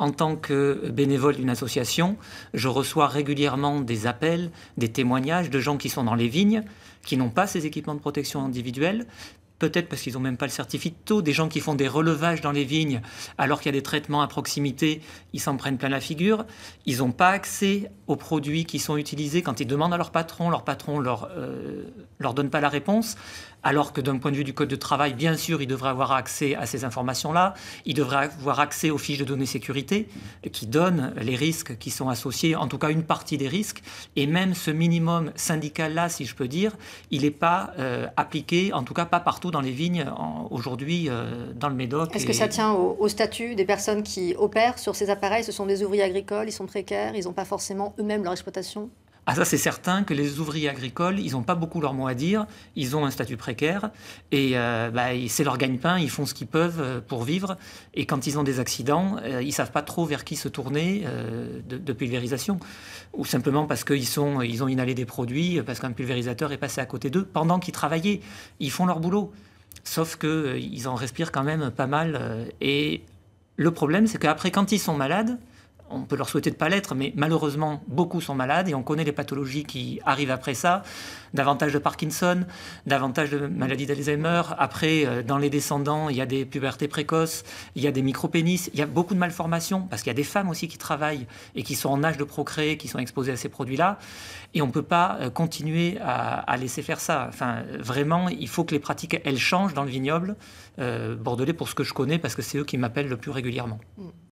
en tant que bénévole d'une association, je reçois régulièrement des appels, des témoignages de gens qui sont dans les vignes, qui n'ont pas ces équipements de protection individuelle, peut-être parce qu'ils n'ont même pas le certificat, des gens qui font des relevages dans les vignes alors qu'il y a des traitements à proximité, ils s'en prennent plein la figure. Ils n'ont pas accès aux produits qui sont utilisés quand ils demandent à leur patron leur donne pas la réponse. Alors que d'un point de vue du Code de travail, bien sûr, ils devraient avoir accès à ces informations-là. Ils devraient avoir accès aux fiches de données sécurité qui donnent les risques qui sont associés, en tout cas une partie des risques. Et même ce minimum syndical-là, si je peux dire, il n'est pas appliqué, en tout cas pas partout dans les vignes aujourd'hui dans le Médoc. Est-ce que ça tient au statut des personnes qui opèrent sur ces appareils? Ce sont des ouvriers agricoles, ils sont précaires, ils n'ont pas forcément eux-mêmes leur exploitation? Ah, ça, c'est certain que les ouvriers agricoles, ils n'ont pas beaucoup leur mot à dire. Ils ont un statut précaire et c'est leur gagne-pain. Ils font ce qu'ils peuvent pour vivre. Et quand ils ont des accidents, ils ne savent pas trop vers qui se tourner de pulvérisation. Ou simplement parce ils ont inhalé des produits, parce qu'un pulvérisateur est passé à côté d'eux pendant qu'ils travaillaient. Ils font leur boulot. Sauf qu'ils en respirent quand même pas mal. Et le problème, c'est qu'après, quand ils sont malades, on peut leur souhaiter de ne pas l'être, mais malheureusement, beaucoup sont malades et on connaît les pathologies qui arrivent après ça. Davantage de Parkinson, davantage de maladies d'Alzheimer. Après, dans les descendants, il y a des pubertés précoces, il y a des micropénis, il y a beaucoup de malformations, parce qu'il y a des femmes aussi qui travaillent et qui sont en âge de procréer, qui sont exposées à ces produits-là. Et on ne peut pas continuer à laisser faire ça. Enfin, vraiment, il faut que les pratiques, elles changent dans le vignoble bordelais, pour ce que je connais, parce que c'est eux qui m'appellent le plus régulièrement.